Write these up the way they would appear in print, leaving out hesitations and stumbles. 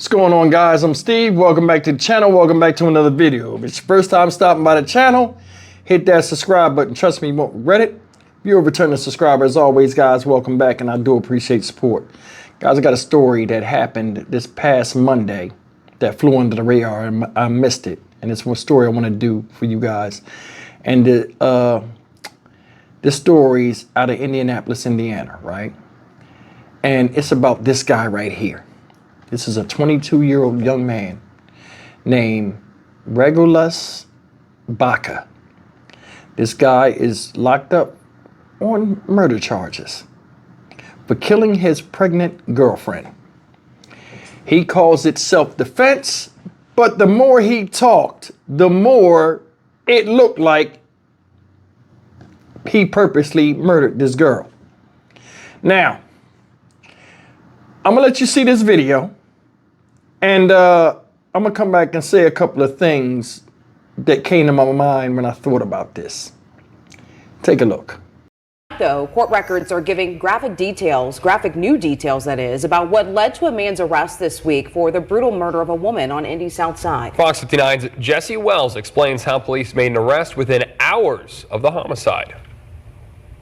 What's going on, guys? I'm Steve. Welcome back to the channel. Welcome back to another video. If it's your first time stopping by the channel, hit that subscribe button. Trust me, you won't regret it. If you're a returning subscriber, as always, guys, welcome back, and I do appreciate support. Guys, I got a story that happened this past Monday that flew under the radar, and I missed it. And it's one story I want to do for you guys. And this story's out of Indianapolis, Indiana, right? And it's about this guy right here. This is a 22-year-old young man named Regulus Baca. This guy is locked up on murder charges for killing his pregnant girlfriend. He calls it self-defense, but the more he talked, the more it looked like he purposely murdered this girl. Now, I'm gonna let you see this video, and I'm gonna come back and say a couple of things that came to my mind when I thought about this. Take a look. Though court records are giving graphic new details that is, about what led to a man's arrest this week for the brutal murder of a woman on Indy's South Side. Fox 59's Jesse Wells explains how police made an arrest within hours of the homicide.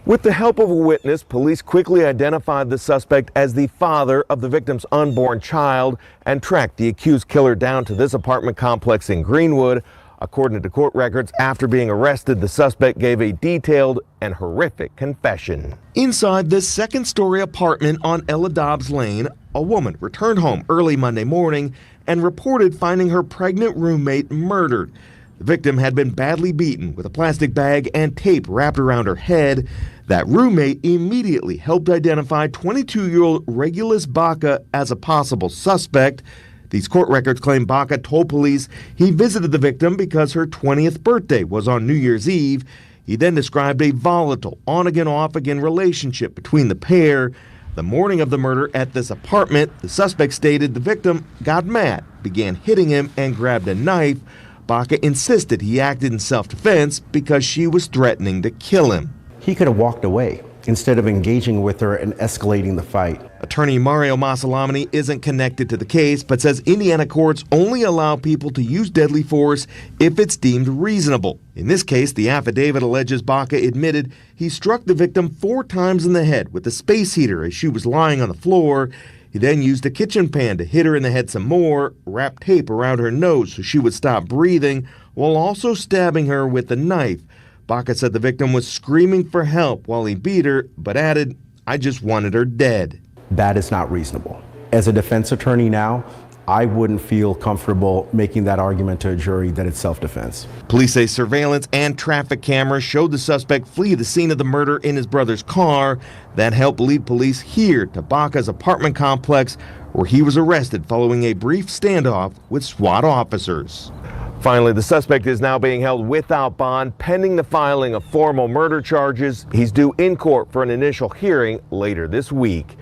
With the help of a witness, police quickly identified the suspect as the father of the victim's unborn child and tracked the accused killer down to this apartment complex in Greenwood. According to court records, after being arrested, the suspect gave a detailed and horrific confession. Inside this second-story apartment on Ella Dobbs Lane, a woman returned home early Monday morning and reported finding her pregnant roommate murdered. The victim had been badly beaten with a plastic bag and tape wrapped around her head. That roommate immediately helped identify 22-year-old Regulus Baca as a possible suspect. These court records claim Baca told police he visited the victim because her 20th birthday was on New Year's Eve. He then described a volatile, on-again, off-again relationship between the pair. The morning of the murder at this apartment, the suspect stated the victim got mad, began hitting him, and grabbed a knife. Baca insisted he acted in self-defense because she was threatening to kill him. He could have walked away instead of engaging with her and escalating the fight. Attorney Mario Massalamani isn't connected to the case, but says Indiana courts only allow people to use deadly force if it's deemed reasonable. In this case, the affidavit alleges Baca admitted he struck the victim 4 times in the head with a space heater as she was lying on the floor. He then used a kitchen pan to hit her in the head some more, wrapped tape around her nose so she would stop breathing, while also stabbing her with a knife. Baca said the victim was screaming for help while he beat her, but added, "I just wanted her dead." That is not reasonable. As a defense attorney now, I wouldn't feel comfortable making that argument to a jury that it's self-defense. Police say surveillance and traffic cameras showed the suspect flee the scene of the murder in his brother's car. That helped lead police here to Baca's apartment complex, where he was arrested following a brief standoff with SWAT officers. Finally, the suspect is now being held without bond pending the filing of formal murder charges. He's due in court for an initial hearing later this week.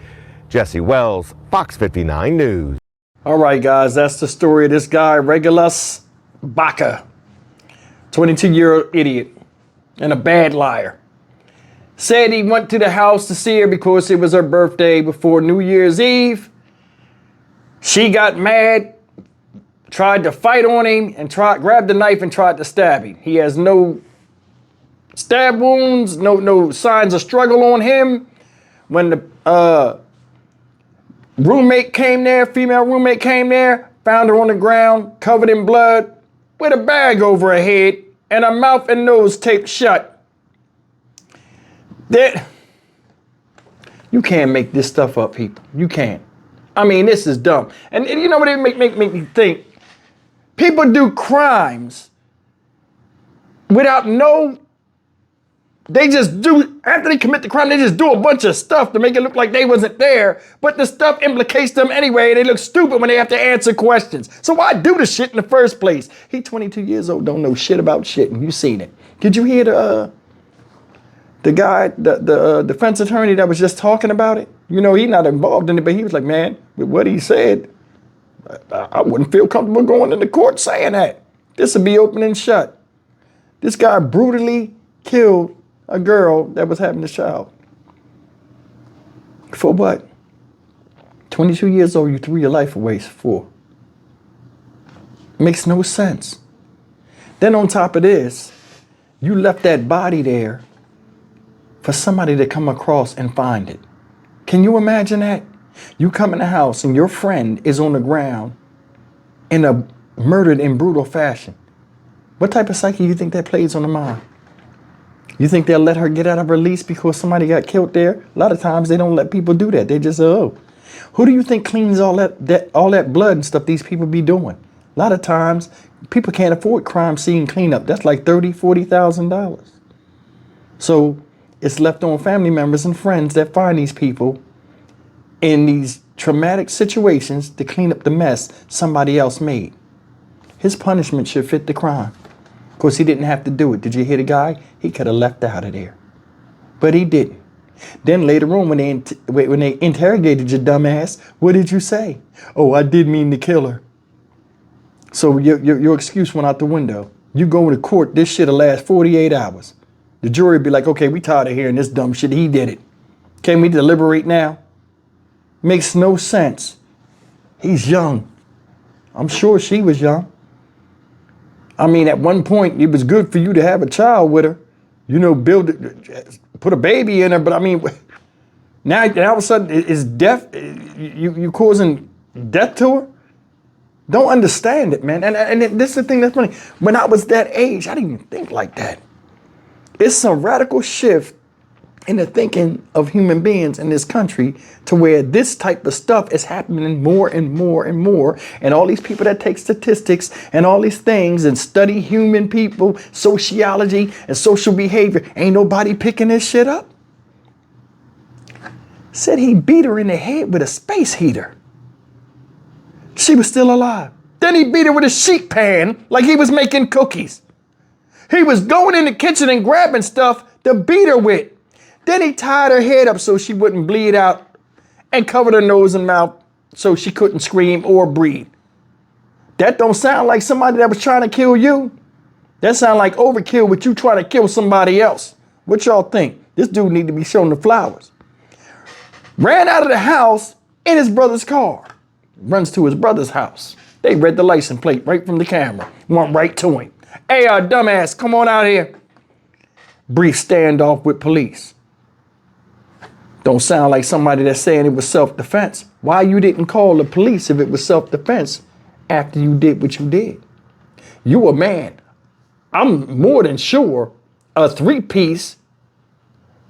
Jesse Wells, Fox 59 News. All right, guys, that's the story of this guy, Regulus Baca. 22-year-old idiot and a bad liar. Said he went to the house to see her because it was her birthday before New Year's Eve. She got mad, tried to fight on him, and grabbed the knife and tried to stab him. He has no stab wounds, no signs of struggle on him. When the roommate came there, female roommate came there, found her on the ground, covered in blood, with a bag over her head, and her mouth and nose taped shut. You can't make this stuff up, people. You can't. I mean, this is dumb. And you know what it make me think? People do crimes without they just do, after they commit the crime, they just do a bunch of stuff to make it look like they wasn't there, but the stuff implicates them anyway, and they look stupid when they have to answer questions. So why do the shit in the first place? He 22 years old, don't know shit about shit, and you seen it. Did you hear the guy, the defense attorney that was just talking about it? You know, he's not involved in it, but he was like, man, with what he said, I wouldn't feel comfortable going into court saying that. This would be open and shut. This guy brutally killed a girl that was having a child. For what? 22 years old, you threw your life away for. Makes no sense. Then on top of this, you left that body there for somebody to come across and find it. Can you imagine that? You come in the house and your friend is on the ground in a murdered in brutal fashion. What type of psyche you think that plays on the mind? You think they'll let her get out of her lease because somebody got killed there? A lot of times they don't let people do that. They just, oh. Who do you think cleans all that blood and stuff these people be doing? A lot of times people can't afford crime scene cleanup. That's like $30,000, $40,000. So it's left on family members and friends that find these people in these traumatic situations to clean up the mess somebody else made. His punishment should fit the crime. Of course, he didn't have to do it. Did you hear the guy? He could have left out of there. But he didn't. Then later on, when they interrogated your dumb ass, what did you say? Oh, I did mean to kill her. So your excuse went out the window. You go to court, this shit'll last 48 hours. The jury will be like, okay, we tired of hearing this dumb shit. He did it. Can we deliberate now? Makes no sense. He's young. I'm sure she was young. I mean, at one point, it was good for you to have a child with her. You know, put a baby in her. But I mean, now all of a sudden, is death, you causing death to her? Don't understand it, man. And this is the thing that's funny. When I was that age, I didn't even think like that. It's a radical shift in the thinking of human beings in this country to where this type of stuff is happening more and more and more. And all these people that take statistics and all these things and study human people, sociology and social behavior, ain't nobody picking this shit up. Said he beat her in the head with a space heater. She was still alive. Then he beat her with a sheet pan like he was making cookies. He was going in the kitchen and grabbing stuff to beat her with. Then he tied her head up so she wouldn't bleed out and covered her nose and mouth so she couldn't scream or breathe. That don't sound like somebody that was trying to kill you. That sound like overkill with you trying to kill somebody else. What y'all think? This dude need to be shown the flowers. Ran out of the house in his brother's car. Runs to his brother's house. They read the license plate right from the camera. Went right to him. Hey, dumbass, come on out here. Brief standoff with police. Don't sound like somebody that's saying it was self-defense. Why you didn't call the police if it was self-defense after you did what you did? You a man. I'm more than sure a three-piece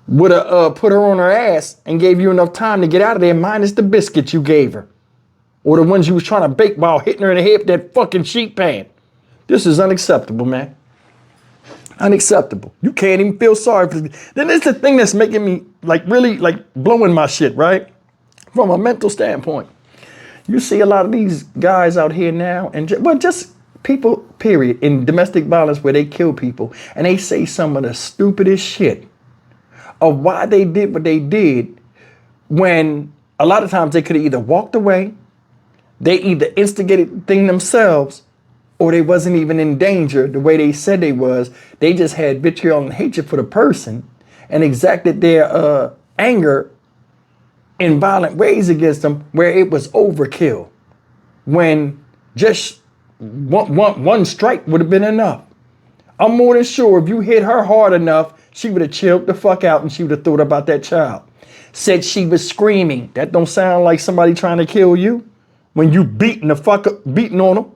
would have put her on her ass and gave you enough time to get out of there minus the biscuits you gave her. Or the ones you was trying to bake while hitting her in the head with that fucking sheet pan. This is unacceptable, man. Unacceptable. You can't even feel sorry for me. Then it's the thing that's making me really blowing my shit, right? From a mental standpoint. You see a lot of these guys out here now and just people, period, in domestic violence where they kill people and they say some of the stupidest shit of why they did what they did when a lot of times they could have either walked away, they either instigated the thing themselves, or they wasn't even in danger the way they said they was. They just had vitriol and hatred for the person and exacted their anger in violent ways against them where it was overkill. When just one strike would have been enough. I'm more than sure if you hit her hard enough, she would have chilled the fuck out and she would have thought about that child. Said she was screaming. That don't sound like somebody trying to kill you when you beating on them.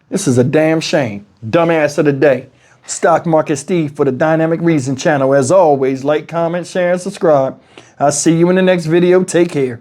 This is a damn shame. Dumbass of the day. Stock Market Steve for the Dynamic Reason channel. As always, like, comment, share, and subscribe. I'll see you in the next video. Take care.